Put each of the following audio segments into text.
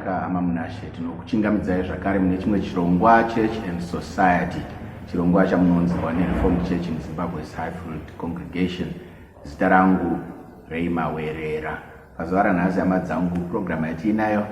Rakanaka amamunashe tinokuchingamidzai zvakare mune chimwe chirongwa Church and Society, chirongwa chamunonzwa neReformed Church in Zimbabwe's Highfield Congregation. Zita rangu Reima Werera. Pazuva ranhasi hama dzangu, program yatinayo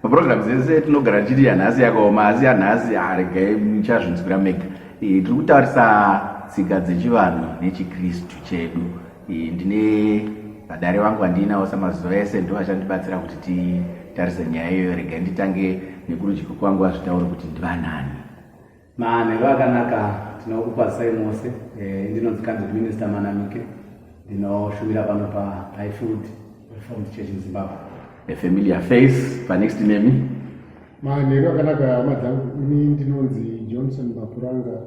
maprogram dzese tinogara tiri yanhasi yakaoma, asi yanhasi regai muchazvinzwira mega. Tiri kutaurisa tsika dzechivanhu nechikristu chedu. Ndine padare wangu wandinawo samazuva ese ndo achandibatsira kuti titarise nyaya iyoyo. Regai nditange nekurudyi kwangu vazvitaure kuti ndivanani. Manhero akanaka, tinokukwazisai mose. Ndinonzi Candid Minister Manamike, ndinoshumira pano paHighfield Reformed Church in Zimbabwe. A familiar face, pa next name. Manhero akanaka hama dzangu, ini ndinonzi Johnson Mapuranga,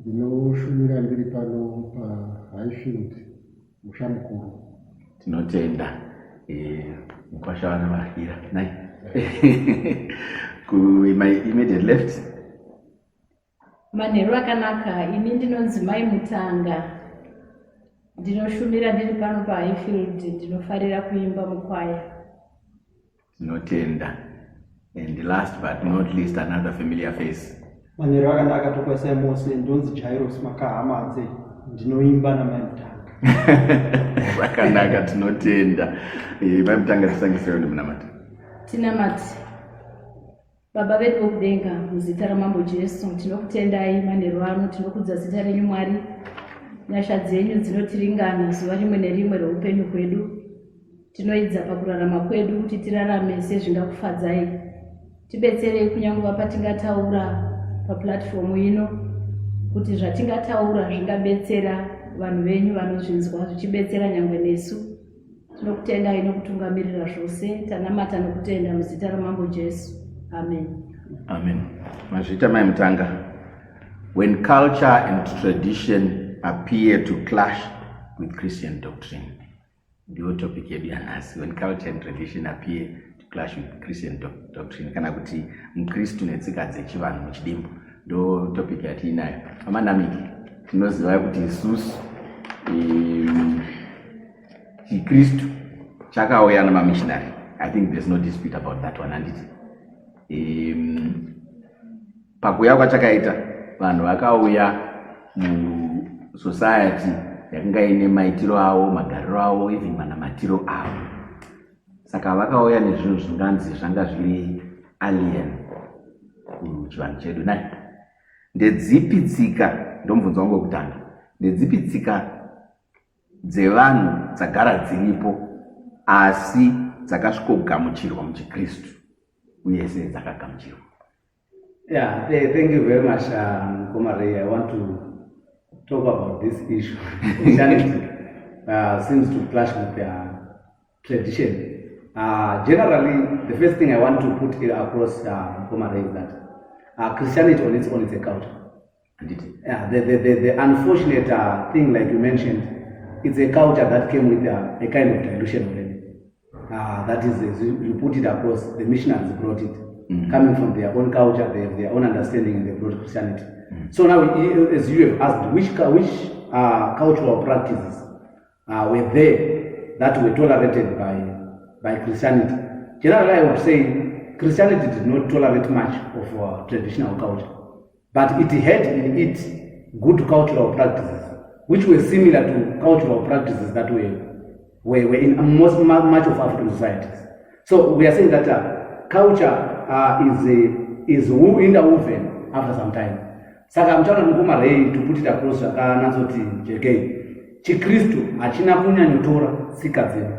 ndinoshumira ndiri pano paHighfield musha mukuru. Tinotenda mukwasha vana vahira nai. My immediate left. Manhero akanaka, ini ndinonzi Mai Mutanga, ndinoshumira ndiri pano paHighfield, ndinofarira kuimba mukwaya. Tinotenda. And last but not least, another familiar face. Manhero akanaka tokwasai mose, ndonzi Jairus Makahamadze, ndinoimba naMai Mutanga. Zvakanaka, tinotenda. Mai Mutanga tisangisewo nemunamata. Tinamati. Baba vedu vokudenga, muzita raMambo Jesu, tinokutendai manhero ano, tinokudza zita renyu Mwari. Nyasha dzenyu dzinotiringana zuva rimwe nerimwe roupenyu hwedu. Tinoidza pakurarama kwedu kuti tirarame sezvingakufadzai. Tibetserei kunyange patingataura paplatform ino, kuti zvatingataura zvingabetsera vanhu venyu vanozvinzwa, zvichibetsera nyangwe nesu. Tinokutendai nokutungamirira zvose, tanamata nokutenda muzita raMambo Jesu. Amen. Amen. Mazvita Mai Mutanga. When culture and tradition appear to clash with Christian doctrine. Ndiyo topic yedu yanhasi. When culture and tradition appear to clash with Christian doctrine. Kana kuti mukristu netsika dzechivanhu muchidimbu. Ndo topic yatinayo. Amanamiki, tinoziva kuti isusu chikristu chakauya namamissionary. I think there's no dispute about that one, handiti. Pakuya kwachakaita, vanhu vakauya musociety yakanga ine maitiro avo, magariro avo, even manamatiro avo. Saka vakauya nezvinhu zvinganzi zvanga zviri alien kuchivanhu chedu nai. Ndedzipi tsika, ndomubvunzo wangu wekutanga, ndedzipi tsika dzevanhu dzagara dziripo asi dzakasvikogamuchirwa muchikristu uye sei dzakagamuchirwa? Yeah, thank you very much, Komarei. I want to talk about this issue. Christianity seems to clash with tradition. Generally, the first thing I want to put across, Komarei, is that Christianity on its own is a culture. The unfortunate thing, like you mentioned, it's a culture that came with a kind of dilution already. That is, you put it across, the missionaries brought it. Coming from their own culture, they have their own understanding, and they brought Christianity. So now, as you have asked, which cultural practices were there that were tolerated by Christianity? Generally, I would say Christianity did not tolerate much of traditional culture, but it had in it good cultural practices, which were similar to cultural practices that were in much of African societies. So we are saying that culture is interwoven after some time. Saka mchana Nkomarei, to put it across, natsoti JK, chikristu hachina kunyanyotora tsika dzedu,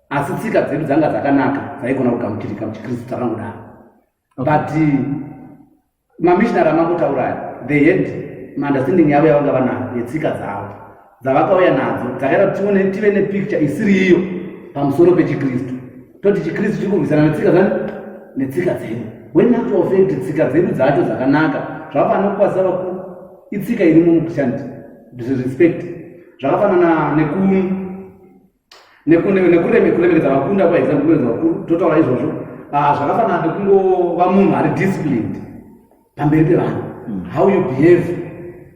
asi tsika dzedu dzanga dzakanaka dzaigona kugamuchirika muchikristu takangudaro. But mamishonari amangotaura, they had understanding yavo yavanga vanayo yetsika dzavo dzavakauya nadzo dzakaita kuti tive nepicture isiri iyo pamusoro pechikristu. Toti chikristu chiri kurwisana netsika dzedu. When in actual fact tsika dzedu dzacho dzakanaka, zvakafanana kukwazisa vakuru, itsika irimo muChristianity, disrespect. Zvakafanana nekuremekedza vakunda, kwa example, kuremekedza vakuru, totaura izvozvo. Zvakafanana nekungova munhu ari disciplined pamberi pevanhu. How you behave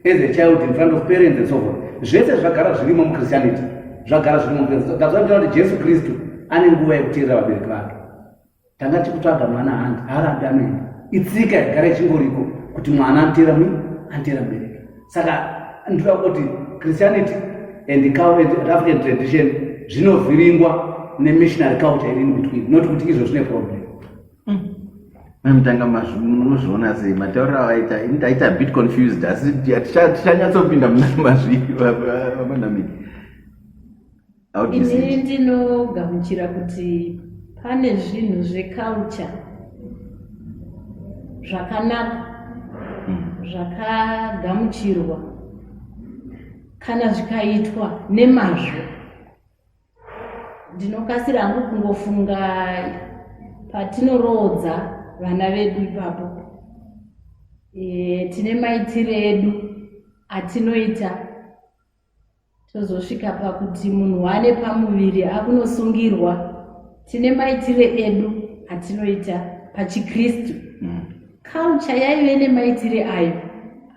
as a child in front of parents and so forth. Zvese zvagara zvirimo muChristianity. Zvagara zvirimo muChristianity. That's why kuti Jesu Kristu ane nguva yekuteerera vabereki vake. tanga tikutsvaga mwana handi haarabi anoenda itsika yagara ichingoriko kuti mwana antera mubereki. Saka ndinoda kuti Christianity and African tradition zvinovhiringwa nemissionary culture iri in between, not kuti izvo zvine problem. Mutanga munozviona sei matauriro avaita indaita a bit confused asi tichanyatsopinda muna mazviri vamanamiki. Ini ndinogamuchira kuti pane zvinhu zveculture zvakanaka zvakagamuchirwa kana zvikaitwa nemazvo. Ndinokasira hangu kungofunga patinoroodza vana vedu ipapo, tine maitire edu atinoita, tozosvika pakuti munhu wane pamuviri akunosungirwa, tine maitire edu atinoita pachiKristu. Culture yaive nemaitire ayo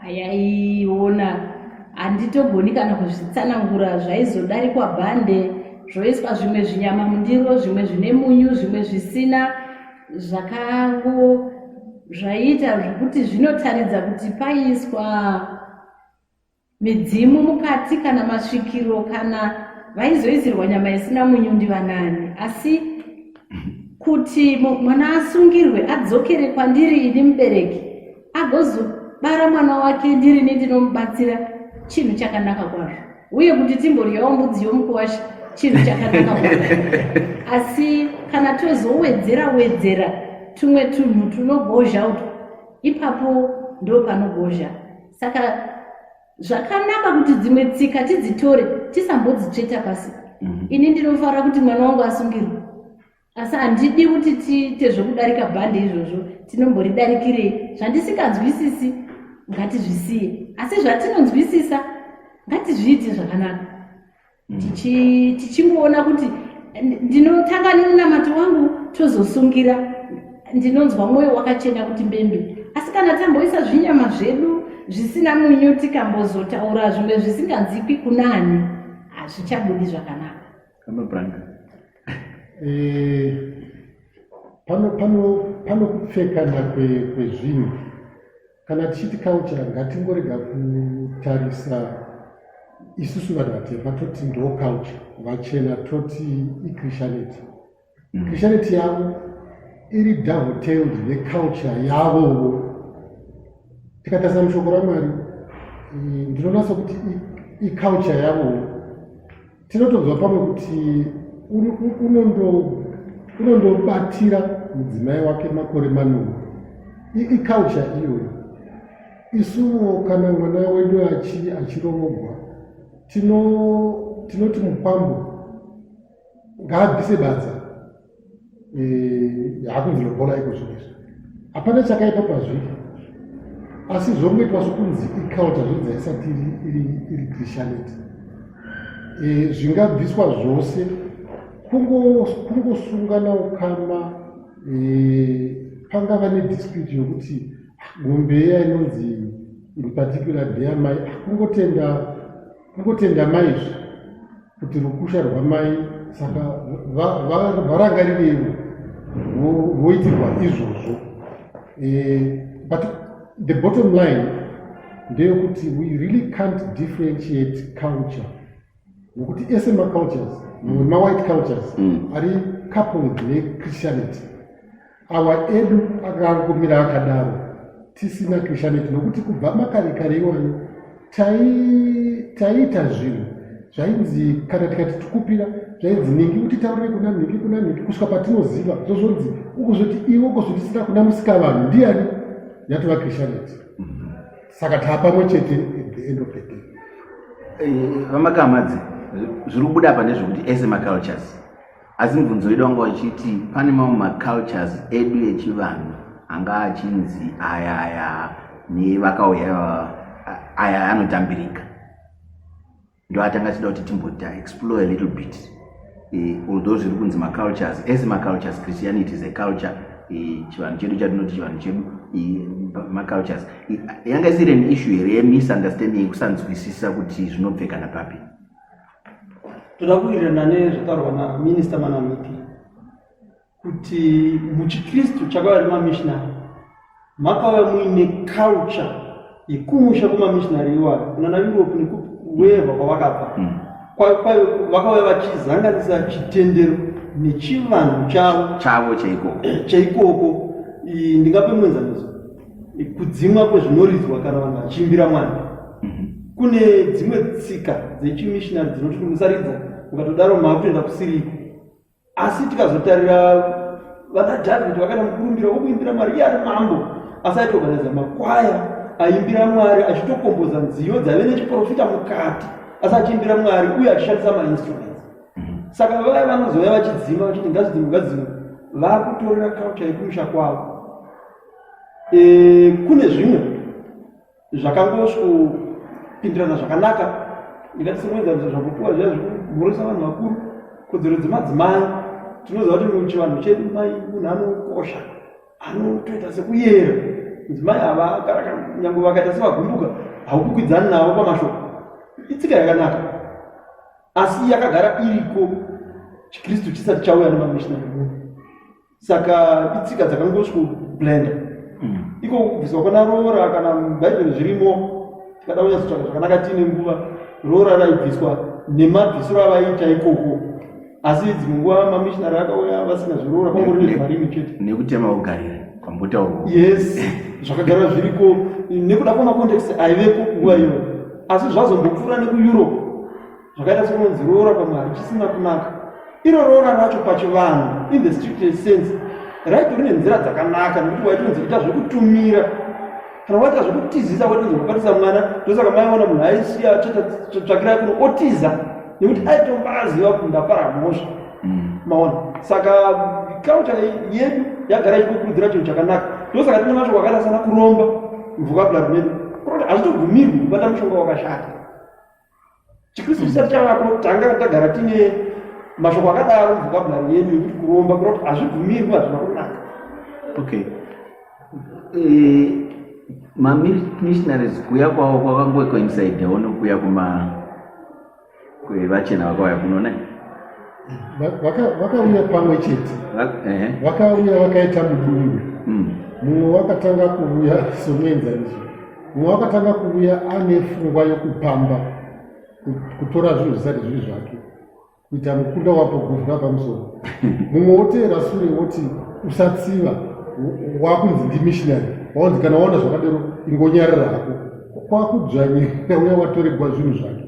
ayaiona, handitogoni kana kuzvitsanangura. Zvaizodarikwa bhande, zvoiswa zvimwe zvinyama mundiro, zvimwe zvine munyu, zvimwe zvisina, zvakango zvaita zvekuti zvinotaridza kuti paiswa midzimu mukati kana masvikiro, kana vaizoisirwa nyama isina munyu ndivanani. Asi kuti mwana asungirwe adzokere kwandiri ini mubereki agozobara mwana wake ndirini ndinomubatsira, chinhu chakanaka kwazvo, uye kuti timbodyawo mbudzi yomukuwasha chinhu chakanaka kwazvo. Asi kana tozowedzera tumwe tunhu tunogozha uto, ipapo ndo panogozha. Saka zvakanaka kuti dzimwe tsika tidzitore tisambodzitsveta pasi. Ini ndinofara kuti mwana wangu asungirwe, asi handidi kuti tiite zvokudarika bhande izvozvo. Tinomboridarikirei? Zvandisinganzwisisi ngatizvisiye, asi zvatinonzwisisa ngatizviite zvakanaka. Tichimboona kuti ndinotanga nemunamato wangu tozosungira, ndinonzwa mwoyo wakachena kuti mbembe. Asi kana tamboisa zvinyama zvedu zvisina munyu tikambozotaura zvimwe zvisinganzikwi kunani, hazvichabudi zvakanaka. Pano kupfekana kwezvinhu. Kana tichiti culture, ngatingorega kutarisa isusu vanhu vatema toti ndo culture, vachena toti iChristianity. Christianity yavo iri double-tailed neculture yavowo. Tikatarisa mushoko raMwari, ndinonasa kuti iculture yavowo. Tinotonzwa pamwe kuti unondobatira mudzimai wake makore manomwe. Iculture iyoyo. Isuwo kana mwana wedu achiroorwa, tinoti mupambo ngaabvise badza yakunzilobhola iko zvinezvi. Hapana chakaipa pazviri, asi zvongoitwa sokunzi iculture zvinzi haisati iri Christianity. Zvingabviswa zvose, kungosungana ukama, pangava nedispute yokuti ng'ombe iya inonzi in particular ndeyamai, kungotenda maizvo kuti rukusha rwamai, saka varangarirewo voitirwa izvozvo. But the bottom line ndeyekuti we really can't differentiate culture, nokuti ese macultures, ma-white cultures ari coupled neChristianity. Awa edu akangomira akadaro tisina Christianity, nokuti kubva makare kare iwayo taiita zvinhu zvainzi kana tikati tikupira zvainzi ningi utitaurire kuna ningi kusvika patinoziva zvozvonzi ukuzoti iwe ukozotisira kuna musikavanhu ndiani yatova Christianity. Saka taapamwe chete at the end of the day. Vamakamadzi zviri kubuda apa ndezvokuti ese macultures, asi mubvunzo wedu wanga wachiti pane mamwe macultures edu echivanhu anga achinzi aya nevakauya aya anotambirika, ndo atanga achida kuti timbota explore a little bit. Although zviri kunzi macultures, ese macultures, Christianity is a culture, chivanhu chedu chatinoti chivanhu chedu macultures, yanga isiri an issue here yemisunderstanding, kusanzwisisa kuti zvinobvekana papi. Toda kuwirirana nezvataurwa naMinista Manamiki kuti muchikristu chakauya nemamishinari makauya muine culture yekumusha kwemamishinari iwayo kunana Europe nekuweva kwavakabva vakauya vachizanganisa chitendero nechivanhu chavo chaikoko. Ndingape muenzaniso kudzimwa kwezvinoridzwa kana vanhu vachiimbira Mwari. Kune dzimwe tsika dzechimishinari dzinoti musaridza ukatodaro makutoenda kusiriko, asi tikazotarira vana David vakaenda mukurumbira wokuimbira Mwari iye ari mambo, asi aitoganaiza makwaya aimbira Mwari achitokomboza nziyo dzave nechiprofita mukati, asi achiimbira Mwari uye achishandisa mainstruments. Saka vaya vanozouya vachidzima vachiti ngadzimwe vakutorera culture yekumusha kwavo. Kune zvimwe zvakangosvopindirana zvakanaka, ndingati semwenzaniso zvakupuwa zviya zvekugurisa vanhu vakuru, kodzero dzemadzimai. Tinoziva kuti muchivanhu chedu mai munhu anokosha, anotoita sekuyera. Mudzimai ava nyangwe vakaita sevagumbuka haukukwiddzani navo pamashoko. Itsika yakanaka, asi yakagara iriko chikristu chisati chauya nemamishinari. Saka itsika dzakangosvoblenda. Iko kubviswa kwana roora kana mubhaibheri zvirimo, tikada kunyatsitsvaga zvakanaka tiine nguva, roora raibviswa nemabvisiro avaita ikoko. Asi dzimwe nguva mamishinari akauya vasina zviroora, kwangori nezvimarimi chete nekutema ugarire kwambotaurwa. Yes, zvakagara zviriko nekuda kwemakonteksti aivepo nguva iyoyo. Asi zvazombopfuura nekuEurope zvakaita sekunonzi roora pamwe harichisina kunaka. Iro roora racho pachivanhu in the strictest sense raiti rine nzira dzakanaka, nekuti waitonzi ita zvekutumira kana waita zvekutizisa, waitonzi kubatisa mwana. Ndosaka maiona munhu aisiya tsvakirai kuno otiza nekuti aitombaziva kuti ndapara mhosva. Maona, saka culture yedu yagara ichikukurudzira chinhu chakanaka. Ndosaka tine mashoko akaita sana kuromba muvhokabhulari medu, kuti hazvitobvumirwi kubata mushonga wakashata. Chikristu chisati chavako tanga tagara tine mashoko akadaro muvhokabhulari yedu yekuti kuromba kuti hazvibvumirwi, hazvina kunaka. Okay. Mamissionaries kuya kwavo kwakangocoincidewo nokuya kwevachena vakauya kuno. Vakauya pamwe chete, vakauya vakaita mudungwe. Mumwe wakatanga kuuya somuenzaniso, mumwe wakatanga kuuya ane pfungwa yokupamba, kutora zvinhu zvisati zviri zvake, kuita mukunda wapo kuvhura pamusoro. Mumwe woteera sure woti usatsiva, wakunzi ndimishinari, waunzi kana waona zvakadero ingonyarara hako, kwakudzvanyira uya watoregwa zvinhu zvake.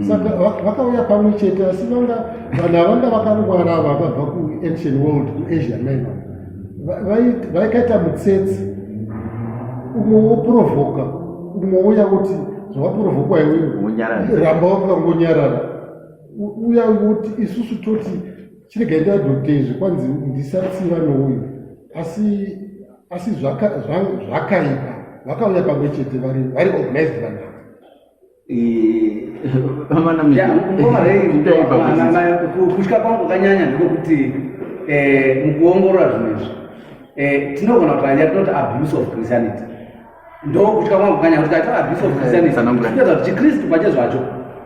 Saka vakauya pamwe chete, asi vanhu vanga vakarwara vakabva kuancient world, kuAsia Minor, vaikaita mutsetse, umwe woprovoka, umwe uya kuti zvawaprovokwa iwewe ramba wakangonyarara, uya kuti isusu toti chirega enda dhokteizve kwanzi ndisatsiva nouyu, asi zvakaipa. Vakauya pamwe chete vari organized vanhu. Kutya kwangu kanyanya ndikokuti mukuongorora zvinhu izvi tinogona kutanya tinoti abuse of Christianity. Ndo kutya kwangu kanyanya kuti taita abuse of Christianity tinoita kuti chikristu pache zvacho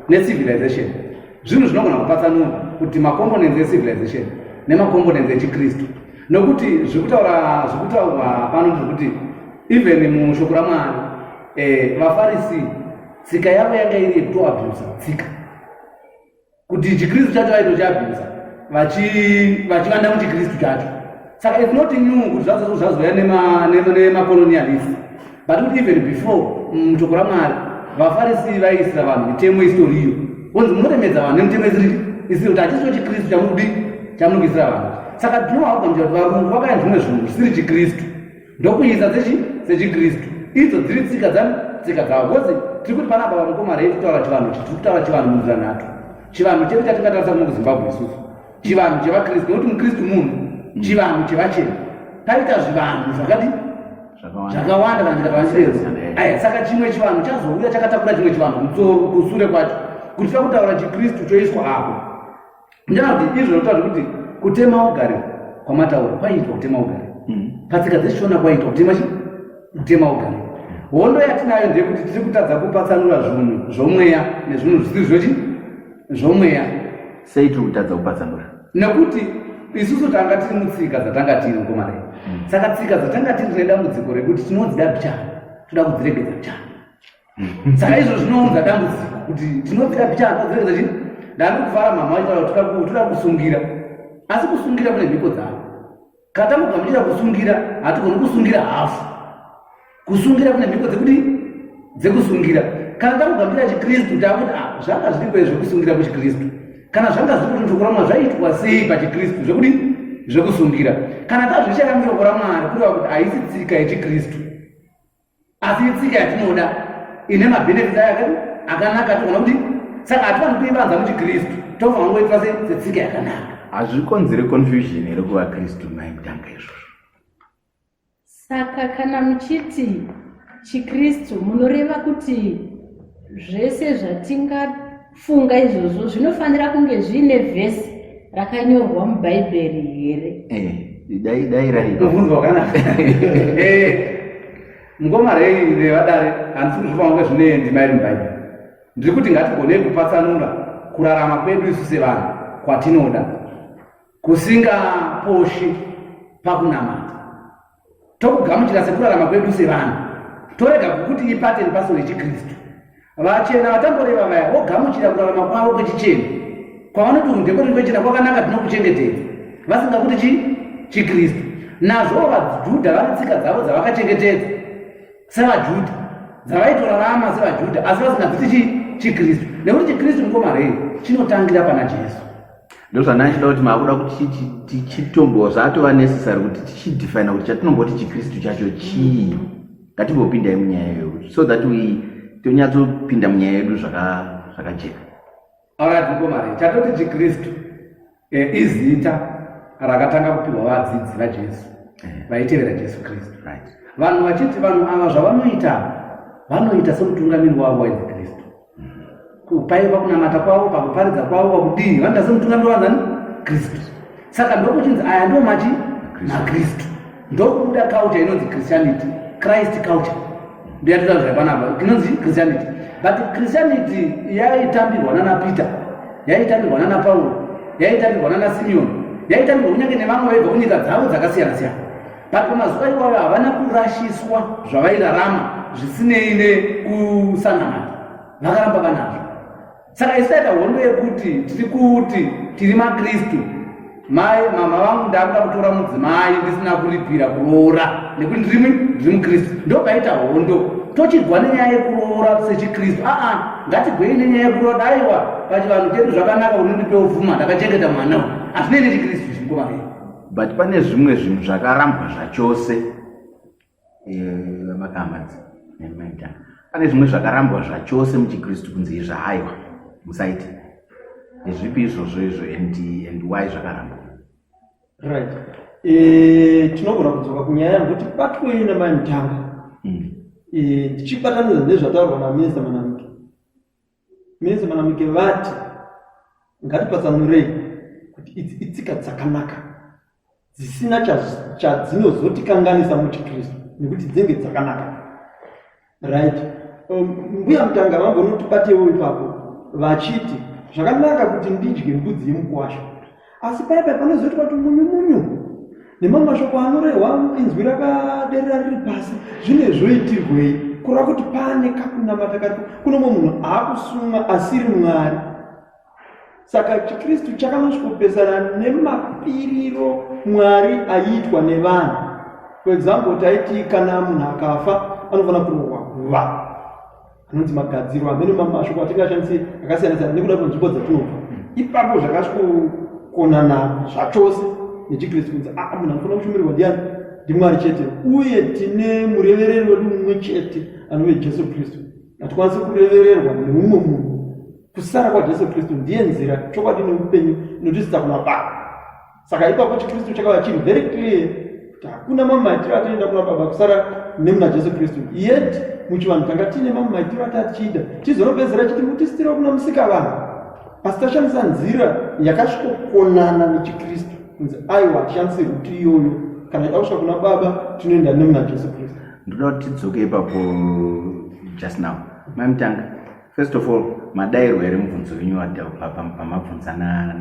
necivilization zvinhu zvinogona kupatsanura kuti macomponents ecivilization nemacomponents echikristu, nokuti zvekutaurwa pano ndezvekuti even mushoko raMwari vafarisi tsika yavo yanga iri yekutoabhusa tsika, kuti chikristu chacho vaitochiabhusa vachivanda muchikristu chacho. Saka it's not new kuti zvazoya nemacolonialists, but kuti even before mushoko raMwari vafarisi vaiisira vanhu mitemo istoriyo, onzi munoremedza vanhu nemitemo isiri kuti hachisiwo chikristu chamunokuisira vanhu. Saka tinovakugamuchira kuti varungu vakaenda zvimwe zvinhu zvisiri chikristu ndokuisa sechikristu, idzo dziri tsika dzavo. Kozi tiri kuti panapa vamukomana titaura chivanhu tiri kutaura chivanhu munzira nato, chivanhu chedu chatingatarisa kuno kuZimbabwe isusu, chivanhu chevakristu, nokuti mukristu munhu, chivanhu chevachena, taita zvivanhu zvakati zvakawanda kana chikavanchireza. Saka chimwe chivanhu chazouya chakatakura chimwe chivanhu kusure kwacho, kuti tira kutaura chikristu choiswa apo. Ndina kuti izvo zvinotaura kuti kutema ugare kwamataura kwaitwa kutema ugare, patsika dzechishona kwaitwa kutema ugare. Hondo yatinayo ndeyekuti tiri kutadza kupatsanura zvinhu zvomweya nezvinhu zvisiri zvomweya. Sei tiri kutadza kupatsanura? Nekuti isusu tanga tiri mutsika dzatanga tiri Ngomarei. Saka tsika dzatanga tiri tine dambudziko rekuti tinodzida pichana, toda kudziregedza pichana. Saka izvo zvinounza dambudziko kuti tinodzida pichana, todziregedza chii? Ndani kuvara mama vacho toda kusungira. Asi kusungira kune mhiko dzavo. Kana tamugamuchira kusungira, hatigoni kusungira hafu. Kusungira kune mhiko dzekusungira. Kana tamugamuchira chiKristu takuti zvanga zviri zvekusungira kuchiKristu. Kana zvanga zviri kuti shoko zvaitwa sei pachiKristu zvekuti zvekusungira. Kana tazvichera mushoko raMwari kureva kuti haisi tsika yechiKristu, asi tsika yatinoda ine mabhenefits akanaka toona kuti saka hatifani kuivanza muchiKristu, tofanira kungoitwa setsika yakanaka. Hazvikonzere confusion here kuvaKristu maitanga izvozvo. Saka kana muchiti chiKristu munoreva kuti zvese zvatingafunga izvozvo zvinofanira kunge zvine vhesi rakanyorwa mubhaibheri here? Dai Mubvunzo wakanaka. Ngomarei nevadare handisi kuzvifanira kunge zvine ndima iri mubhaibheri. Ndiri kuti ngatigonei kupatsanura kurarama kwedu isu sevanhu kwatinoda, kusingaposhi pakunamata. Tokugamuchira sekurarama kwedu sevanhu, torega kuti ipate pasoro yechiKristu. Vachena vatamboreva vaya vogamuchira kurarama kwavo kwechichena, kwavanoti ndekoti kwechena kwakanaka tinokuchengetedza, vasingakuti chiKristu. Nazvo vaJudha vane tsika dzavo dzavakachengetedza sevaJudha, dzavaitorarama sevaJudha, asi vasingadziti chiKristu. Nekuti chiKristu Ngomarei chinotangira pana Jesu. Ndozvanachida kuti makuda kuti tichitombo zvatova necessary kuti tichidefine kuti chatinomboti chiKristu chacho chii. Ngatimbopindai munyaya yedu so that tonyatsopinda munyaya yedu zvakajeka. Alright Ngomarei, chatoti chiKristu izita rakatanga kupirwa vadzidzi vaJesu vaitevera Jesu Kristu. Vanhu vachiti vanhu ava zvavanoita vanoita semutungamiri wavo wainzi Kristu. Kupaiva kunamata kwavo, pakuparidza kwavo, pakudii vanoita semutungamiri wanzani Kristu. Saka ndokuchinzi aya ndo machi naKristu. Ndokubuda culture inonzi Christianity, Christ culture. Ndiyatoda zvapanapa inonzi Christianity. But Christianity yaitambirwa nana Peter, yaitambirwa nana Paulo, yaitambirwa nana Simeon, yaitambirwa kunyange nevamwe vaibva kunyika dzavo dzakasiyana siyana. But pamazuva iwayo havana kurashiswa zvavairarama zvisinei nekusangamata, vakaramba vanazvo. Saka isaita hondo yekuti tiri maKristu, mama vangu ndakuda kutora mudzimai ndisina kuripira kuroora nekuti ndiri muKristu, ndopaita hondo. Tochigwa nenyaya yekuroora sechiKristu. Ngatigwei nenyaya yekuroora. Daiwa pachivanhu chedu zvakanaka unondipewo uvhuma ndakachengeta mwana uyu. Hazvinei nechiKristu Ngomarei. But pane zvimwe zvinhu zvakarambwa zvachose vamakamadzi nemaitanga. Pane zvimwe zvakarambwa zvachose muchiKristu kunzi zvahaiwa musaiti. Zvipi izvozvo izvo and why zvakarambwa? Right. Tinogona kudzoka kunyaya kuti batwei namai Mutanga. Tichibatanidza nezvataurwa naMinista Manamike. Minista Manamike vati ngatipatsanurei kuti itsika dzakanaka dzisina chadzinozotikanganisa muchiKristu nekuti dzinge dzakanaka. Right. Mbuya Mutanga vambonotibatewo ipapo vachiti zvakanaka kuti ndidye mbudzi yemukwasha, asi paipai panozoitwa kuti munyu nemamashoko anorehwa inzwi rakaderera riri pasi zvine zvoitirwei kureva kuti pane kakunamata kari kuno munhu aakusumwa asiri Mwari. Saka chiKristu chakanosvikopesana nemapiriro Mwari aiitwa nevanhu. For example, taiti kana munhu akafa anofanira kurohwa guva, anonzi magadziro amene mamashoko atingashandise akasiyana siyana nekuda kwenzvimbo dzatinobva. Ipapo zvakasvikokonana zvachose nechiKristu kunzi munhu anofanira kushumirirwa ndiani? NdiMwari chete, uye tine murevereri wedu mumwe chete anove Jesu Kristu. Hatikwanisi kurevererwa neumwe munhu. Kusara kwaJesu Kristu ndiye nzira, chokwadi neupenyu inotisisa kuna Baba. Saka ipapo chiKristu chakava chiri very clear kuti hakuna mamaitiro atoenda kuna Baba kusara nemuna Jesu Kristu. Yet muchivanhu tanga tine mamaitiro atatichiita chizoropedzera chiti mutisitira kuna Musikavanhu, asi tashandisa nzira yakasvikokonana nechiKristu kunzi aiwa tishandise ruti iyoyo, kana tausvika kuna Baba tinoenda nemuna Jesu Kristu. Ndoda kuti tidzoke ipapo just now. Mai Mutanga, first of all, madairwo here mubvunzo wenyu pamabvunzana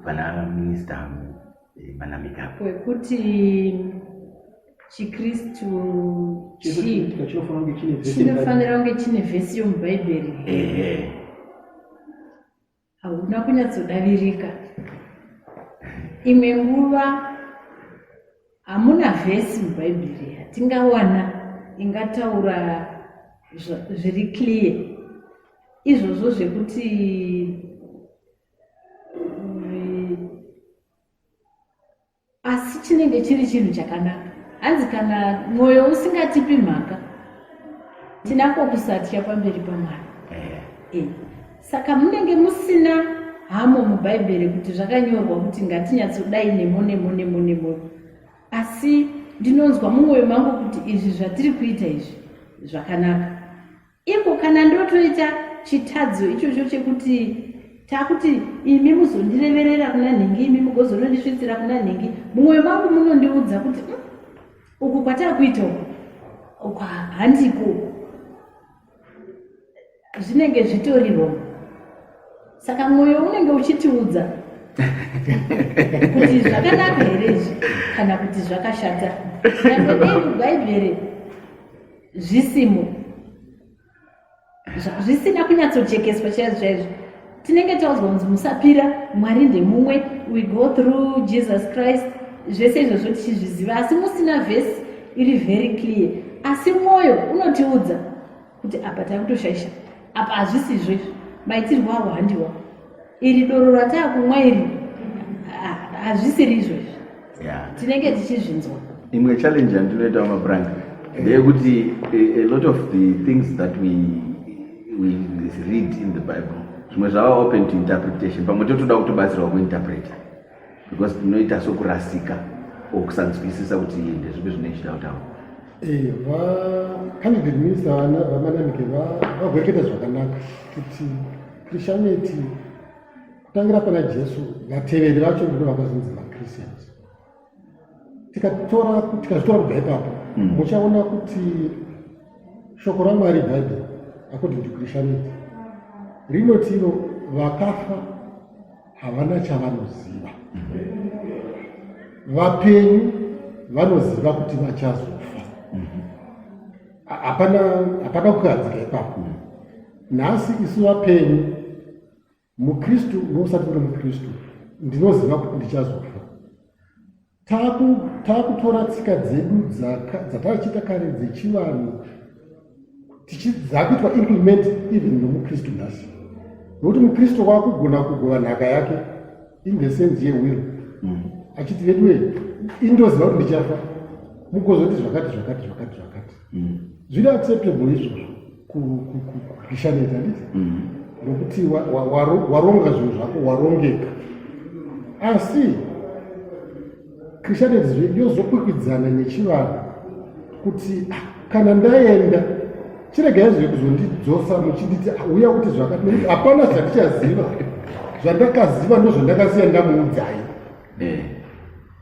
pana Minista manamikapo kwekuti chikristu chinofanira kunge chine vhesi chinofanira kunge chine vhesi yomubhaibheri. Hauna kunyatsodavirika. Imwe nguva hamuna vhesi mubhaibheri yatingawana ingataura zviri clear izvozvo zvekuti asi chinenge chiri chinhu chakanaka. Hanzi kana mwoyo usingatipi mhaka tinako kusatya pamberi paMwari. Saka munenge musina hamo mubhaibheri kuti zvakanyorwa kuti ngatinyatsodai nemo. Asi ndinonzwa mumwoyo mangu kuti izvi zvatiri kuita izvi zvakanaka. Iko kana ndotoita chitadzo ichocho chekuti takuti imi muzondireverera kuna nhingi, imi mugozonondisvitsira kuna nhingi, mumwoyo mangu munondiudza kuti uku kwatakuita uku handiko, zvinenge zvitori wrong. Saka mwoyo unenge uchitiudza kuti zvakanaka here izvi kana kuti zvakashata. Nyangwe dei mubhaibheri zvisimo zvisina kunyatsochekeswa chaizvo tinenge taudzwa kunzi musapira, Mwari ndemumwe, we go through Jesus Christ, zvese izvozvo tichizviziva, asi musina vhesi iri very clear. Asi mwoyo unotiudza kuti apa takutoshaisha, apa hazvisizvo izvi, maitirwo awo handiwa, iri doro rataakumwa iri hazvisiri izvozvi. Tinenge tichizvinzwa. Imwe challenge yandinoita wamapuranga ndeyekuti a lot of the things that we read in the Bible zvimwe zvava open to interpretation, pamwe totoda kutobatsirwa kuinterpreta because tinoita sokurasika okusanzwisisa kuti ndezvipi zvinoichida kutaura. Candidate minister vamanamike vagwereketa zvakanaka kuti Christianity kutangira pana Jesu vateveri vacho ndo vakazonzi vaChristians. Tikazvitora kubva ipapo muchaona kuti shoko raMwari Bible according to Christianity rinotiro vakafa havana chavanoziva, vapenyu vanoziva kuti vachazofa. Hapana kugadzika ipapo. Nhasi isu vapenyu, muKristu nousati uri muKristu, ndinoziva kuti ndichazofa. Takutora tsika dzedu dzatachita kare dzechivanhu dzakuitwa implement even nomuKristu nhasi. Nokuti muKristu wakugona kugova nhaka yake in the sense yewill, achiti veduwe indoziva kuti ndichafa, mugozoti zvakati. Zviri acceptable izvozvo kuKrishaneti handiti? Nokuti waronga zvinhu zvako, warongeka. Asi Christianity yozokwikwidzana nechivanhu kuti kana ndaenda chiregai zve kuzondidzosa muchinditi uya kuti zvakati, nokuti hapana zvandichaziva, zvandakaziva ndozvandakasiya ndamuudzai.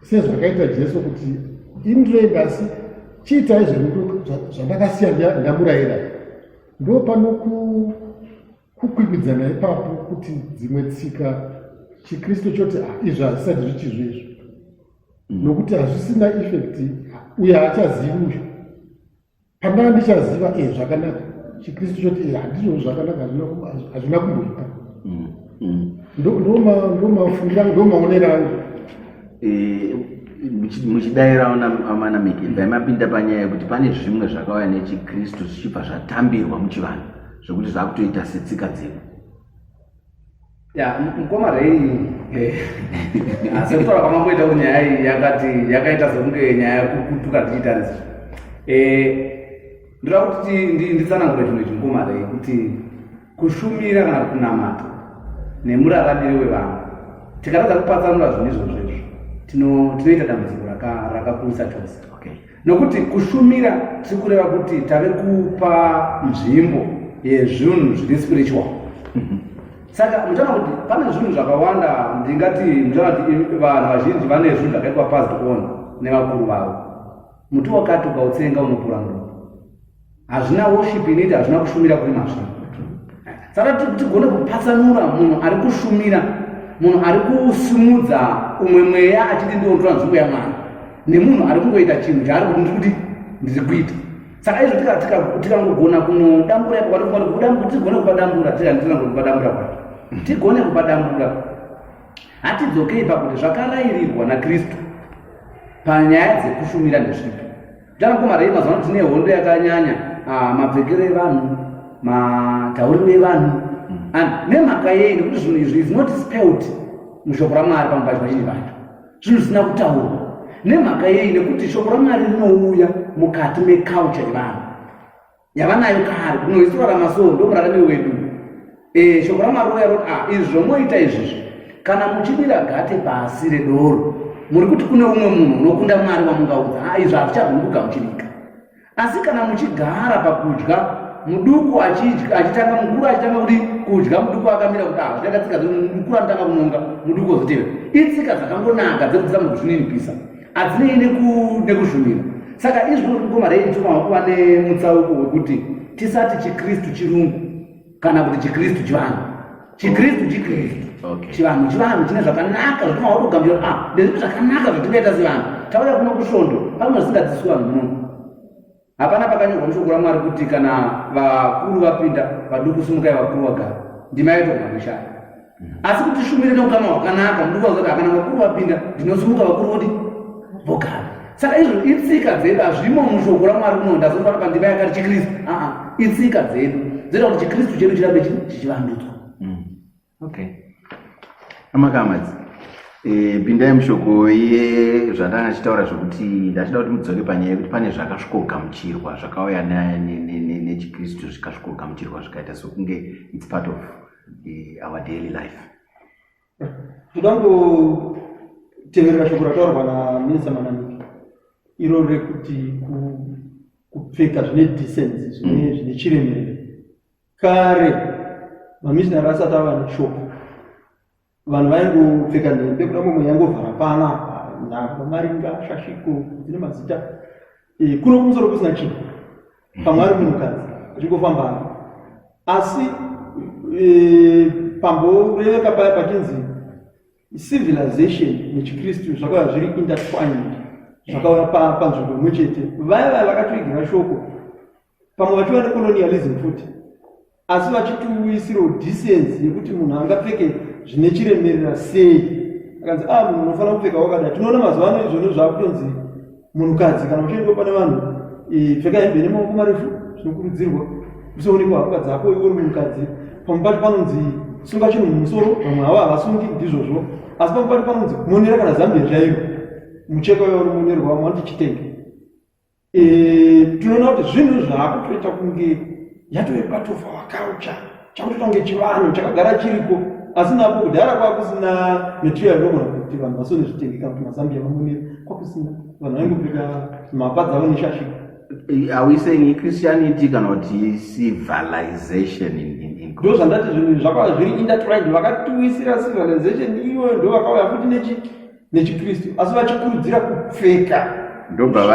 Sezvakaita Jesu kuti indirei asi chiitai zvandakasiya ndamurayira. Ndo pano kukwikwidzana ipapo kuti dzimwe tsika chiKristu choti izvo hazvisati zvichizvo izvo, nokuti hazvisina effect, uye haachazivi uyu. Pandava ndichaziva zvakanaka, chiKristu choti handizvo zvakanaka, hazvina kumboita. Ndo mafungiro angu, ndo maonero angu. Muchidayira amanamiki ndaimapinda panyaya yekuti pane zvimwe zvakauya nechiKristu zvichibva zvatambirwa muchivanhu zvokuti zvakutoita setsika dzedu. Mukomarei sekutaura kwamamboita kuti nyaya iyi yakaita sekunge nyaya yekutuka tichitarisa. Ndoda kuti nditsanangure chimwe chimukomarei kuti kushumira kana kunamata nemuraramiro wevanhu tikatadza kupatsanura zvinhu izvozvo tinoita dambudziko rakakurisa chose. Nokuti kushumira tiri kureva kuti tave kupa nzvimbo yezvinhu zviri spiritual. Saka muchaona kuti pane zvinhu zvakawanda, ndingati muchaona kuti vanhu vazhinji vane zvinhu zvakaitwa passed on nevakuru vavo. Muti wakati ukautsenga unopura ndoto. Hazvina worship inoita, hazvina kushumira kuri mazvino. Saka tigone kupatsanura munhu ari kushumira munhu ari kusimudza umwe mweya achiti ndinotora nzvimbo yaMwari nemunhu ari kungoita chinhu chaari kuti ndiri kuita. Saka izvo tikangogona kunodambura tigone kupadambura kupadambura kwacho tigone kupadambura hatidzokei pakuti zvakarayirirwa naKristu panyaya dzekushumira ndezvipi. Tanakomarei mazuva ano tine hondo yakanyanya, mapfekero evanhu, matauriro evanhu nemhaka yei, nekuti zvinhu izvi is not spelled mushoko raMwari pamubati vazhinji vacho, zvinhu zvisina kutaurwa. Nemhaka yei, nekuti shoko raMwari rinouya mukati meculture yevanhu yavanayo kare, kunohistora ramasoro ndomuraramiro wedu. Shoko raMwari rouya roti izvi zvomoita izvizvi kana muchidira gate pasi redoro muri kuti kune umwe munhu unokunda Mwari wamungaudza izvi hazvichagoni kugamuchirika. Asi kana muchigara pakudya, muduku achitanga, mukuru achitanga kuti kudya, muduku akamira kuti zvichaita tsika mukuru anotanga kunonga, muduku ozotevera. Itsika dzakangonaka dzekuti samuzvinipisa adzinei nekushumira. Saka izvi ngomarei tinofanira kuva nemutsauko wekuti tisati chiKristu chirungu kana kuti chiKristu chivanhu. chiKristu chivanhu chine zvakanaka zvatinofanira kugambira ndezvipi zvakanaka zvatingaita sevanhu. Tauya kuno kusvondo pamwe zvisingadziswi vanhu muno. Hapana pakanyorwa mushoko raMwari kuti kana vakuru vapinda vaduku simukai vakuru vagara. Ndima yaitogwa mishaya. Asi kuti shumire neukama hwakanaka, muduku azoti kana vakuru vapinda ndinosimuka vakuru voti vogara. Saka izvo itsika dzedu hazvimo mushoko raMwari kuno ndazofana pandima yakati chiKristu. Itsika dzedu dzoita kuti chiKristu chedu chirambe chichivandudzwa. Okay. Amakamadzi, pindai mushoko zvandanga chitaura zvokuti ndachida kuti mudzoke panyaya yekuti pane zvakasvikogamuchirwa zvakauya nechiKristu zvikasvikogamuchirwa zvikaita sokunge it's part of our daily life. Todangoteverera shoko rataurwa naMinisa Manamiki iro rekuti kupfeka zvine decency, zvine chiremerero. Kare mamishinari asati ava neshoko, vanhu vaingopfeka nhembe kuda mumwe yangovhara panapa, nhamba, maringa, shashiko, dzine mazita kuno kumusoro kusina chinhu, pamwe ari munhukadzi achingofamba. Asi pamboreveka paya pachinzi civilization nechiKristu zvakauya zviri intertwined, zvakauya panzvimbo imwe chete. Vaya vakatoigira shoko pamwe vachiva necolonialism futi, asi vachitiwisirawo decency yekuti munhu angapfeke zvine chiremerera sei. Akanzi munhu unofanira kupfeka wakada. Tinoona mazuva ano izvoni zvakutonzi munhukadzi kana uchiendwa pane vanhu pfeka hembe ine maoko marefu, zvinokurudzirwa usaonekwa hapwa dzako iwe uri munhukadzi. Pamwe pacho panonzi sunga chinhu mumusoro, vamwe hava havasungi ndizvozvo. Asi pamwe pacho panonzi monera kana zambia chaiyo, mucheka uyo uri monerwa, vamwe vanoti chitenge. Tinoona kuti zvinhu zvaakutoita kunge yatove part of our culture, chakutoita kunge chivanhu chakagara chiripo. Asi napo kudhara kwakusina material inogona kuti vanhu vasone zvitenge kana kuti mazambia vamonera, kwakusina. Vanhu vaingopfeka mapadza avo neshashiko. Are we saying Christianity cannot civilization in ndo zvandati zvinhu zvakauya zviri intertwined, vakatiwisira civilization iyoyo ndo vakauya futi nechiKristu, asi vachikurudzira kupfeka ndobva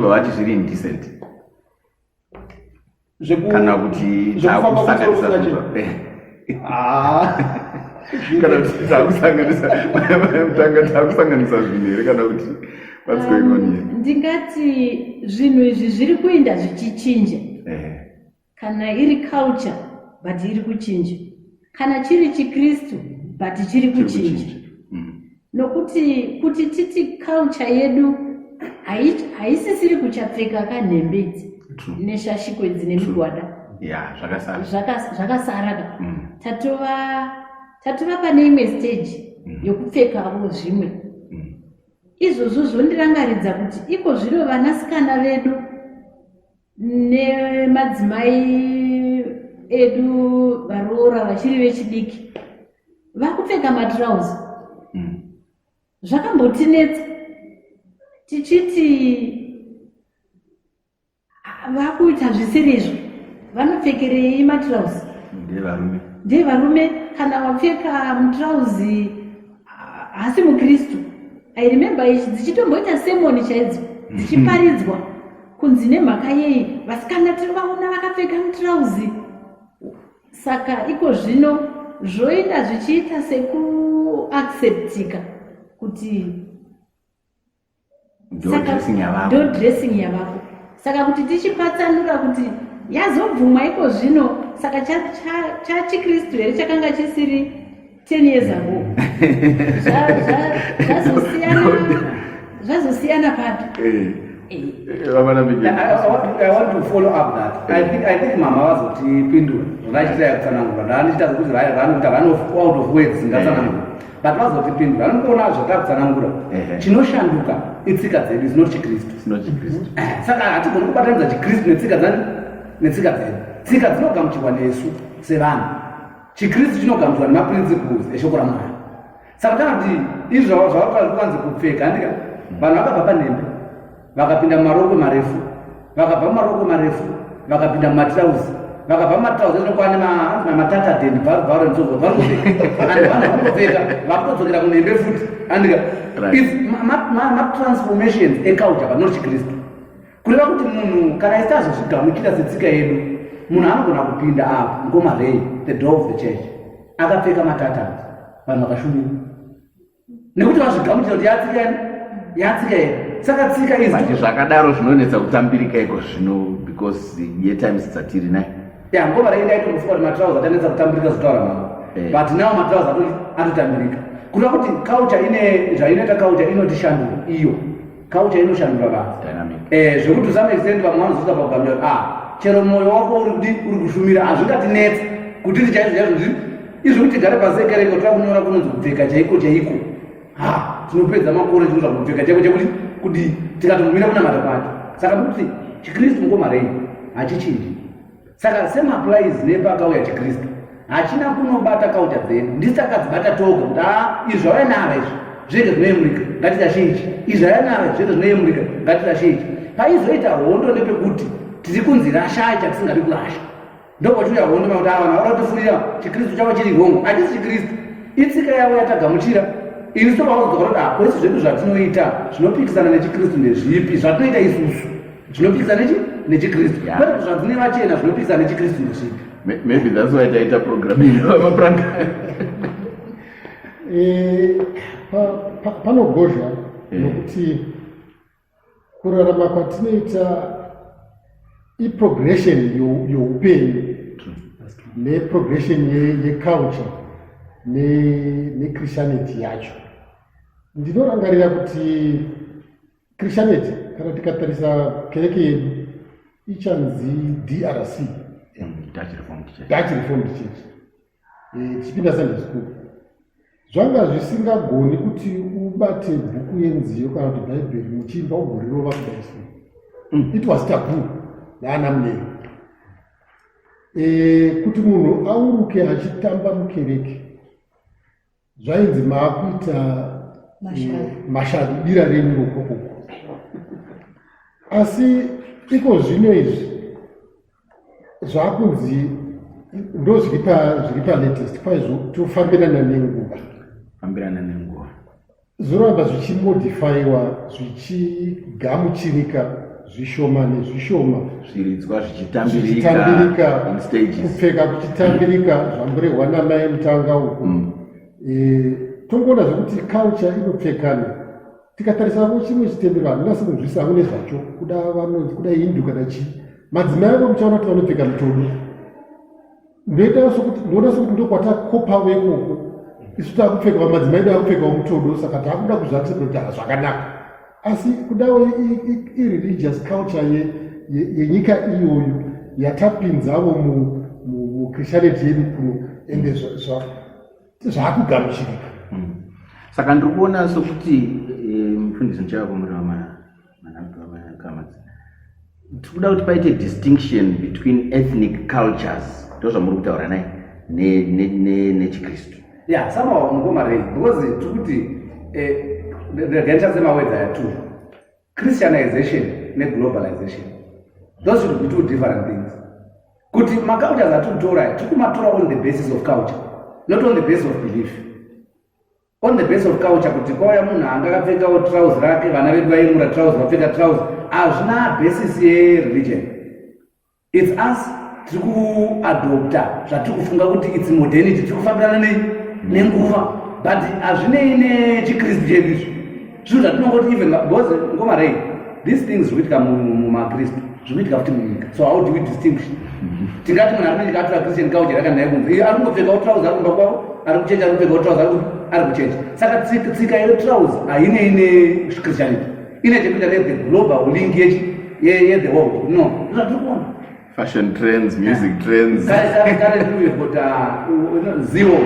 vati zviri indecent kana kuti takusanganisa kana kuti takusanganisa zvinhu here kana kuti what's going on here? Ndingati zvinhu izvi zviri kuenda zvichichinja. Kana iri culture but iri kuchinja, kana chiri chiKristu but chiri kuchinja. Nokuti kuti titi culture yedu haisisiri kuchapfeka kanhembe idzi neshashiko idzi nemigwada. Zvakasaraka. Tatova pane imwe stage yokupfekawo zvimwe. Izvozvo zvondirangaridza kuti iko zviro vanasikana vedu nemadzimai edu varoora vachiri vechidiki vakupfeka matirauzi. Zvakambotinetsa tichiti vakuita zviserezvo vanopfekerei matirauzi? Ndevarume. Kana wapfeka mutirauzi hasi muKristu, I remember ichi dzichitomboita semoni chaidzo dzichiparidzwa kunzi nemhaka yei vasikana tinovaona vakapfeka mutirauzi. Saka iko zvino zvoenda zvichiita sekuacceptika kuti ndo dressing yavako. ndo dressing yavako. Saka kuti tichipatsanura kuti yazobvumwa iko zvino, saka chachikristu here chakanga chisiri 10 years ago. Zvazosiyana pato. I want to follow up that. I think mama vazotipindura vachitaya kutsanangura ndaandiita kuti out of words ngatsanangura, but vazotipindura vanongoona zvatakutsanangura. Chinoshanduka itsika dzedu, is not chikristu. Saka hatigoni kubatanidza chikristu netsika dzedu. Tsika dzinogamuchirwa nesu sevanhu, chikristu chinogamuchirwa nemaprinciples eshoko raMwari. Saka kana kuti izvi zvavakuvanze kupfeka, andika vanhu vakabva panembe vakapinda mumaroko marefu, vakabva mumaroko marefu vakapinda mumatirauzi, vakabva mumatirauzi ezvinokwana nematatadhendi bharubharu nsozo vanopfeka vakutodzokera kunembe futi, andika matransformations eculture but not chikristu. Kureva kuti munhu kana isitazozvigamuchira setsika yedu, munhu anogona kupinda apo ngomarei, the door of the church, akapfeka matatadzi, vanhu vakashumira nekuti vazvigamuchira kuti yatsika yedu. Saka tsika izi but zvakadaro zvinonetsa kutambirika iko zvino because yetimes dzatiri nayo. Ngoma rei ndaito kufuka kuti matrauza atanetsa kutambirika zvitaura mama, but nawo matrauza atotambirika. Kuda kuti culture ine zvainoita culture inotishandura, iyo culture inoshandura vanhu. Zvekuti some extent vamwe vanozoita pakugambira chero mwoyo wako uri kushumira hazvingatinetsa kuti tichaizvo izvo kuti tigare pasekereke takunyora kunonzi kupfeka chaiko tinopedza makore tinoza kupfeka chaiko chekuti kuti tikatomira kunamata kwacho. Saka kuti chikristu ngoma rei hachichinji. Saka same applies nepakauya chikristu, hachina kunobata culture dzedu, ndisi takadzibata toga kuti izvo vainava izvi zvenge zvinoyemurika ngatitashiji, izvo vainava zvenge zvinoyemurika ngatitashiji. Paizoita hondo nepekuti tiri kunzi rashai chatisingadi kurasha, ndopochiuya hondo makuti vanhu varatifunira chikristu chavo chiri hongo. Hatisi chikristu, itsika yavo yatagamuchira. Ini tobvakuzoka kuti kwese zvedu zvatinoita zvinopikisana nechikristu ndezvipi? Zvatinoita isusu zvinopikisana nechikristu, kwete zvadzine vachena zvinopikisana nechikristu ndezvipi? Maybe that's why taita program inovapranga. Panogozha nokuti kurarama kwatinoita iprogression youpenyu neprogression yeculture nechristianity yacho. Ndinorangarira kuti Christianity kana tikatarisa kereke yedu ichanzi DRC, Dutch Reformed Church, tichipinda Sunday school. Zvanga zvisingagoni kuti ubate bhuku yenziyo kana kuti bhaibheri muchimba ugorirova kudai. It was taboo naana munero. Kuti munhu auruke achitamba mukereke zvainzi maakuita mashadu dira renyu rokoko. Asi iko zvino izvi zvakunzi ndo zviri palatest, kwaizvo tofambirana nenguva. Zvoramba zvichimodifaiwa, zvichigamuchirika zvishoma nezvishoma, zviridzwa zvichitambirika, kupfeka kuchitambirika zvamborehwa namai mutanga uku. Tongoona zvekuti culture inopfekana. Tikatarisa chimwe chitendero handina sekunzwisa hamwe nezvacho, kuda hindu kana chii. Madzimai avo muchaona kuti vanopfeka mutodo. Ndoona sokuti ndokwatakopa wekoko. Isu takupfeka madzimai edu akupfekawo mutodo, saka takuda kuzvatisa kuti zvakanaka. Asi kudawo ireligious culture yenyika iyoyo yatapinzawo muChristianity yedu kuno, ende zvakugamuchirika. Saka ndiri kuona sokuti mufundisi muchava kumurava manakamadzi tikuda kuti paite distinction between ethnic cultures, ndozvamuri kutaura nai, nechikristu. Somehow mugomarei, because tikuti regaita semawedza ya two, Christianization neglobalization, those should be two different things. Kuti macultures atikutora tikumatora on the basis of culture, not on the basis of belief. On the basis of culture, kuti kwauya munhu anga akapfekawo trouser rake, vana vedu vaimura trouser, vapfeka trouser, hazvina basis yereligion. It's us tiri kuadopta zvatiri kufunga kuti its modernity, tiri kufambirana nenguva, but hazvinei nechikristu chedu izvi. Zvinhu zvatinongoti even because ngoma rei these things zvikuitika mumakristu zvikuitika futi munyika. So how do we distinguish? Tingati munhu ari munyika atora christian culture yakanai kunze, ari kungopfekawo trouser ari kumba kwavo, ari kuchecha ari kupfekawo trouser ari kuchecha. Saka tsika yetrous hainei nechristianity, ine chekuita the global link the world. No, zvatiri kuona fashion trends, music trends. Currently we've got zero.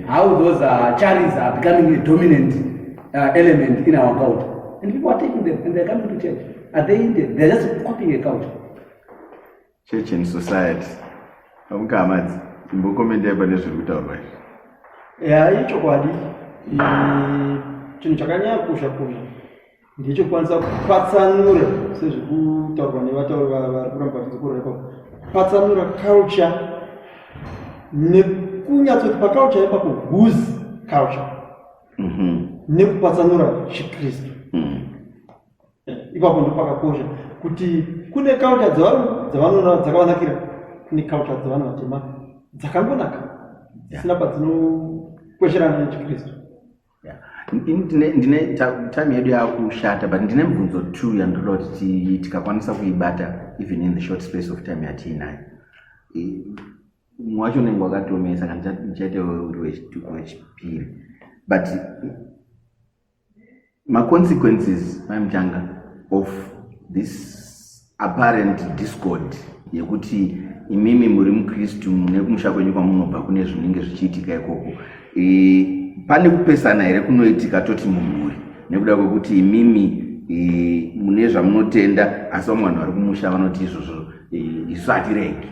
How those charities are becoming a dominant element in our culture. And people are taking them and they're coming to church. Are they Indian? They're just copying a culture. Church and society. Hamkamadzi, imbokomenda pane zviri kutaurwa izvi. Ichokwadi. Chinhu chakanyakosha ndechokwanisa kupatsanura sezviri kutaurwa nevatauri vari kuramba tichikorera kupatsanura culture nekunyatsoti paculture ipapo whose culture nekupatsanura chikristu. Ipapo ndo pakakosha kuti kune culture dzavanoona dzakavanakira, kune culture dzavanhu vatema dzakangonaka dzisina padzinokwesherana nechikristu. Ndine time yedu yakushata, but ndine mibvunzo 2 yandinoda kuti tikakwanisa kuibata even in the short space of time yatiinayo. Mwacho unenge wakatomesa kana ndichaita uri wechipiri, but consequences Mutanga of this apparent discord yekuti imimi muri mukristu nekumusha kwenyu kwamunobva kune zvinenge zvichiitika ikoko, pane kupesana here kunoitika toti mumhuri nekuda kwekuti imimi mune zvamunotenda asi vamwe vanhu vari kumusha vanoti izvozvo isu hatiregi,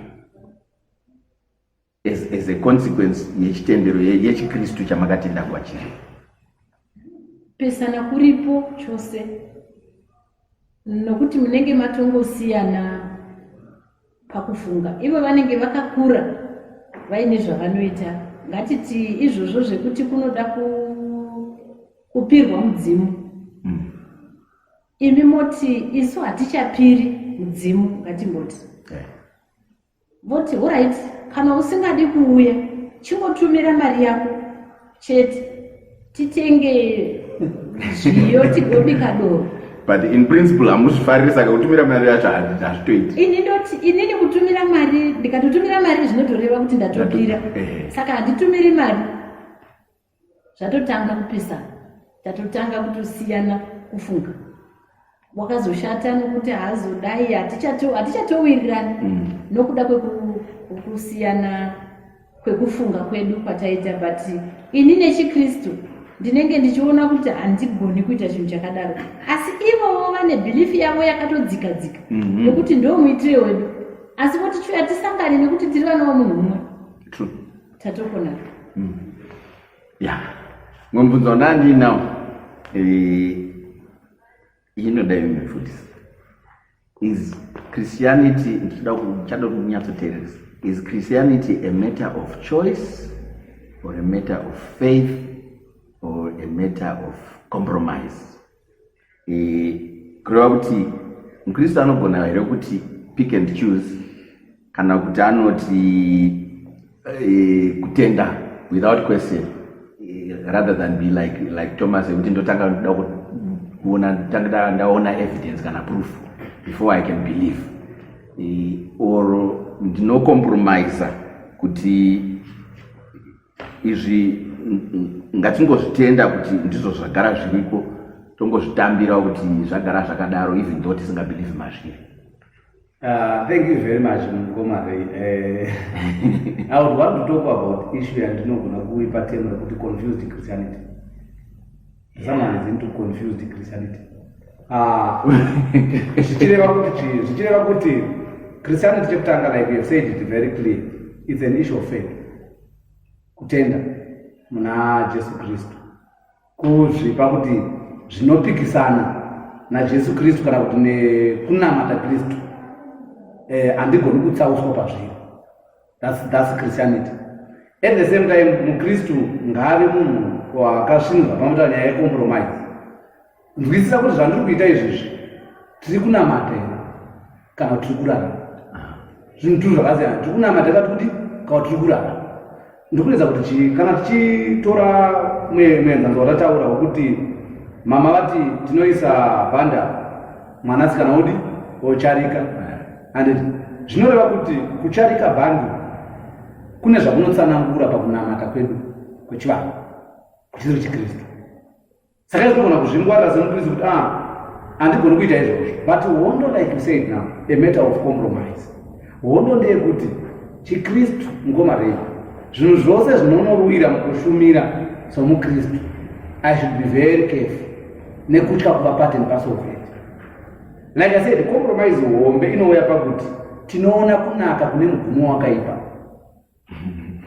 as a consequence yechitendero yechikristu chamakatenda kwachiri? Pesana kuripo chose, nokuti munenge matongosiyana pakufunga. Ivo vanenge vakakura vaine zvavanoita. Ngatiti izvozvo zvekuti kunoda kupirwa mudzimu, imi moti isu hatichapiri mudzimu, ngatimboti voti alright, kana usingadi kuuya chingotumira mari yako chete titenge zviyo tigobika doro. But in principle hamuzvifariri, saka kutumira mari yacho hazvitoiti. Inini kutumira mari, ndikatotumira mari zvinotoreva kuti ndatopira. Saka handitumiri mari, zvatotanga kupesana, tatotanga kutosiyana kufunga. Wakazoshata nokuti hazodai hatichatowirirani nokuda kwekusiyana kwekufunga kwedu kwataita. But ini nechikristu ndinenge ndichiona kuti handigoni kuita chinhu chakadaro, asi ivowo vane bhilifi yavo yakatodzika-dzika nokuti ndo muitire wedu, asi kuti chuya tisangane nekuti tiri vana vamunhu mumwe tatokona. Mubvunzo wandandinawo inoda imefundisa, is Christianity, ndichada kunyatsoteeresa, is Christianity a matter of choice or a matter of faith or a matter of compromise? Kureva kuti mukristu anogona here kuti pick and choose, kana kuti anoti kutenda without question, rather than be like Thomas ekuti ndotanga ndaona evidence kana proof before I can believe, or ndino compromise kuti izvi ngatingozvitenda kuti ndizvo zvagara zviriko, tongozvitambira kuti zvagara zvakadaro even though tisingabelieve mazviri. Thank you very much, Mkomare. I would want to talk about issue yandinogona kuipa term rekuti confused Christianity. Someone is into confused Christianity. Zvichireva kuti Christianity chekutanga, like we have said it very clear, it's an issue of faith. Kutenda muna Jesu Kristu, kuzvipa kuti zvinopikisana naJesu Kristu kana kuti nekunamata Kristu handigoni kutsauswa pazviri. That's Christianity. At the same time, mukristu ngave munhu wakasvinirwa pamoita nyaya yecompromise. Ndikuzwisisa kuti zvandiri kuita izvizvi tiri kunamata kana kuti tiri kurarama. zvinhu tu zvakasiyana. Tiri kunamata takati kuti kana tiri kurara. Ndikuedza kuti kana tichitora muenzanzo watataura wekuti mama vati tinoisa bhanda mwanasikana udi ocharika, and zvinoreva kuti kucharika bhandi kune zvakunotsanangura pakunamata kwedu kwechivanhu kuchiri chikristu. Saka tinogona kuzvingwarira semukristu kuti handigoni kuita izvozvo, but hondo, like you said now, a matter of compromise. Hondo ndeyekuti chikristu ngomarei zvinhu zvose zvinonorwira mukushumira somukristu, I should be very careful nekutya kuva part and parcel of it. Like I said, compromise hombe inouya pakuti tinoona kunaka kune mugumo wakaipa.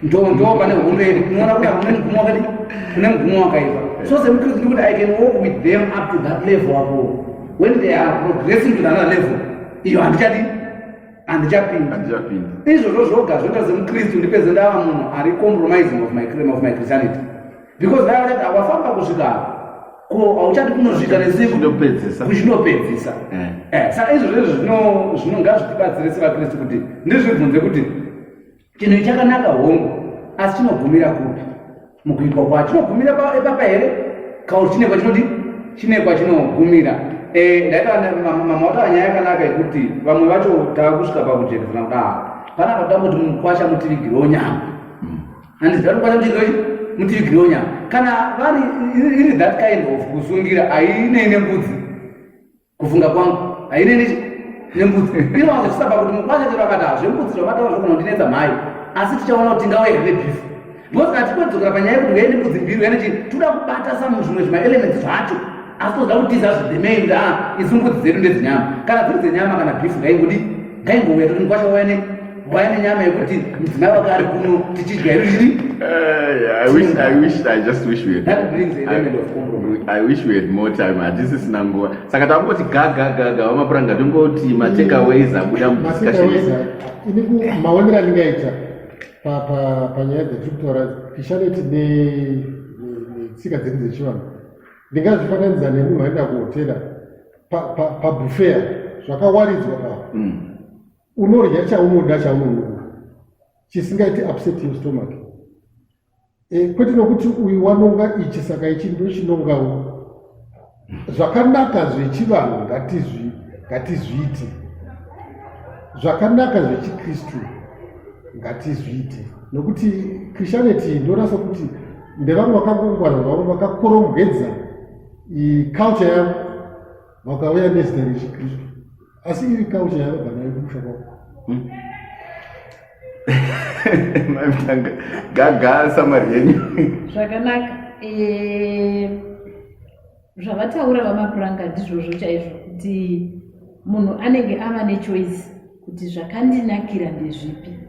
Ndo pane hombe yedu tinoona kunaka kune mugumo wakaipa. So semukristu ndikuti I can walk with them up to that level apo. When they are progressing to another level, iyo handichapinda. Izvozvo zvoga zvoita semukristu ndipedze ndava munhu ari compromising of my Christianity. Because vayavati awafamba kusvika hauchati kunosvika nesiku kuchinopedzisa. Saka izvozvo zvinonga zvitibatsire sevakristu kuti ndizvibvunze kuti chinhu chakanaka hongu, asi chinogumira kupi mukuitwa kwacho? Chinogumira epapa here kana kuti chine kwachinogumira? Ndaita mama wataura nyaya yakanaka yekuti vamwe vacho taakusvika pakujekesana kuti panapa toda kuti mukwasha mutivigirewo nyama. Handiziva kuti kwasha mutivigirewo nyama. Kana vari iri that kind of kusungira hainei nembudzi, kufunga kwangu hainei nembudzi. Inowazochisaba kuti mukwasha chero akati zvembudzi zvabatawo zvogona kundinetsa mhai, asi tichaona kuti tingawairire bhifu. Because hatikodzokera panyaya yekuti uyaine mbudzi mbiri uyaine toda kubata samu zvimwe zvimaelements zvacho, asi tozoda kutiza zvidhemei kuti idzi mbudzi dzedu ndedzenyama. Kana dziri dzenyama kana bhifu ngaingouya toti mukwasha waine nyama yekuti mudzimai wake ari kuno tichidya iriri. I just wish we had. That brings the element of compromise. I wish we had more time. Hatisi sina nguva. Saka tangoti gaga vamapuranga tongoti matakeaways abuda mudiscussion. Ini maonero andingaita panyaya dzatiri kutaura Christianity netsika dzedu dzechivanhu, ndingazvifananidza nemunhu aenda kuhotera pabuffet zvakawaridzwa pa unorya chaunoda chaunonuka chisingaiti upset your stomach. Kwete nokuti uyu wanonga ichi saka ichi ndochinongawo. Zvakanaka zvechivanhu ngatizviite, zvakanaka zvechikristu ngatizviite, nokuti Christianity ndorasa kuti ndevamwe vakangongwara, vamwe vakakoromgedza culture yavo vakauya nezita rechikristu, asi iri culture yavo banayo kumusha kwavo. Gaga samari yenyu. Zvakanaka. Zvavataura vamapuranga ndizvozvo chaizvo, kuti munhu anenge ava nechoice kuti zvakandinakira ndezvipi,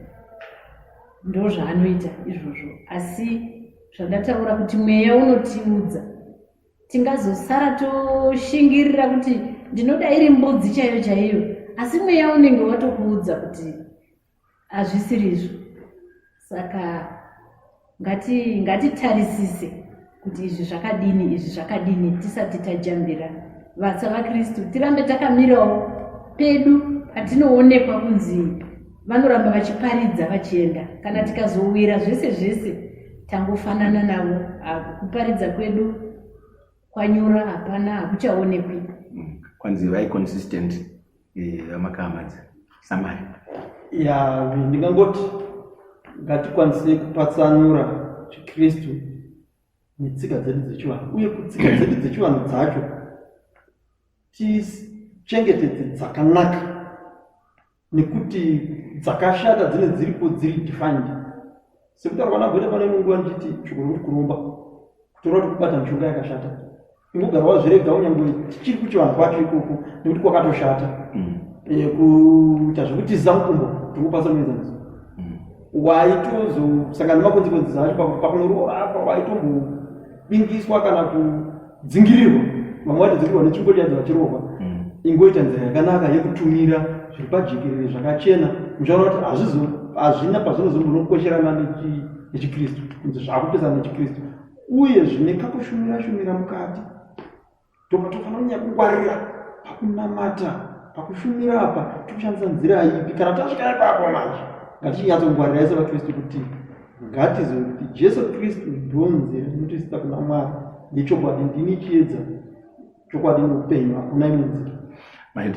ndo zvaanoita izvozvo. Asi zvandataura kuti mweya unotiudza, tingazosara toshingirira kuti ndinoda iri mbudzi chaiyo chaiyo, asi mweya unenge watokuudza kuti hazvisirizvo. Saka ngatitarisise kuti izvi zvakadini tisati tajambira. Vatsa vaKristu tirambe takamirawo pedu patinoonekwa kunzi vanoramba vachiparidza vachienda. Kana tikazowira zvese tangofanana navo, kuparidza kwedu kwanyura, hapana, hakuchaonekwi. Kwanzi vai consistent vamakamadza samari. Ya, ndingangoti ngatikwanise kupatsanura chikristu netsika dzedu dzechivanhu, uye kutsika dzedu dzechivanhu dzacho tichengetedze dzakanaka, nekuti dzakashata dzine dziripo dziri defined. Sekutaura vanabwera pane munguva nditi shoko riri kuromba kutora kuti kubata mishonga yakashata, ingogara wazvirega unyangwe tichiri kuchivanhu kwacho ikoko nekuti kwakatoshata. Kuita zvekutiza mukumbo tongopasa muenzaniso waitozosangana nemakonzekwenzi acho pakunoroora apa, waitombobingiswa kana kudzingirirwa. Vamwe vatodzingirwa netsvimbodyadzi vachirohwa. Ingoita nzira yakanaka yekutumira zviri pajekerere zvakachena, muchaona kuti hazvina pazvinozombonokocherana nechikristu, kunzi zvakupesana nechikristu, uye zvine kakushumira mukati. Tofanira kunyanya kungwarira pakunamata pakushumira apa tikushandisa nzira ipi kana tasvika ipapo manje ngatinyatso sevaKristu kuti ngatizive kuti Jesu Kristu ndiwo nzira inotisisa kuna Mwari nechokwadi, ndini chiedza chokwadi noupenyu, hakuna imwe nzira.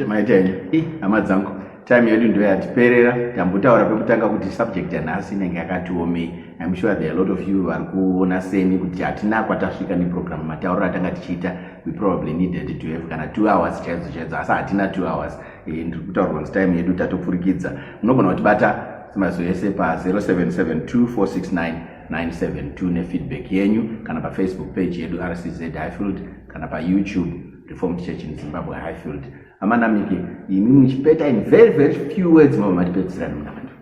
Maita henyu hama dzangu, time yedu ndio yatiperera. Tambotaura pekutanga kuti subject yanhasi inenge yakatiomei. I'm sure there are a lot of you vari kuona semi kuti hatina kwatasvika neprogram matauro atanga tichiita. We probably needed to have kana 2 hours chaidzo asi hatina 2 hours. Ndiri kutaura kuti time yedu tatopfurikidza. Munogona kutibata semazuva ese pa 0772469972 nefeedback yenyu, kana pa Facebook page yedu RCZ Highfield, kana pa YouTube Reformed Church in Zimbabwe Highfield. Amanamiki, imi muchipeta in very very few words mama matipedzera munamatu.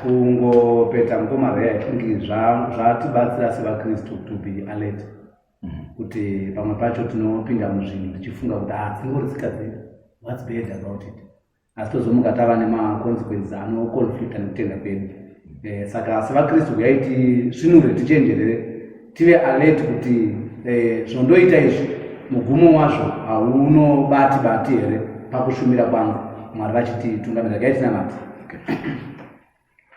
Kungopeta Mkomareya itingi zvatibatsira sevaKristu to be alert. Kuti pamwe pacho tinopinda muzvinhu tichifunga kuti dzingori tsika dzedu, what's bad about it? Asi tozomuka tava nemaconsequences anoconflicta nekutenda kwedu. Saka sevaKristu yaiti svinure tichenjerere, tive alert kuti zvondoita izvi mugumo wazvo haunobati here pakushumira kwangu. Mwari vachiti tungamira gaitina mati.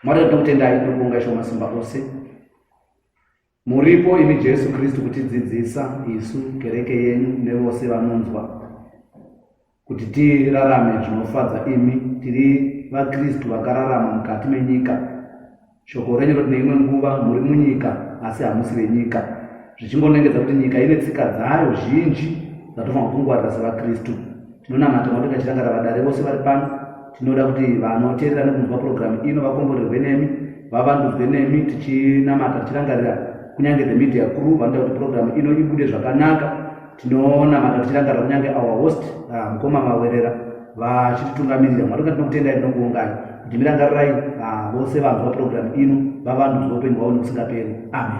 Mwari tinokutendai nokuvonga shoma simba ose. Muripo imi Jesu Kristu kutidzidzisa isu kereke yenyu nevose vanonzwa kuti tirarame zvinofadza imi. Tiri vaKristu vakararama mukati menyika. Shoko renyu roti neimwe nguva muri munyika asi hamusi venyika. Zvichingonengedza kuti nyika ine tsika dzayo zhinji dzatofanira kungwarira sevaKristu. Tinonamata Mwari ngachirangara vadare vose vari pano. Tinoda kuti vanoteerera nekunzwa programu ino vakomborerwe nemi, vavandudzwe nemi, tichinamata tichirangarira kunyange the media crew vanoda kuti programu ino ibude zvakanaka. Tinonamata tichirangarira kunyange our host Mukoma Mawerera vachititungamirira. Mwari ngatinokutendai ndinokuongai kuti mirangarirai vose vanzwa programu ino vavandudzwe upenyu hwavo nokusingaperi. Amen.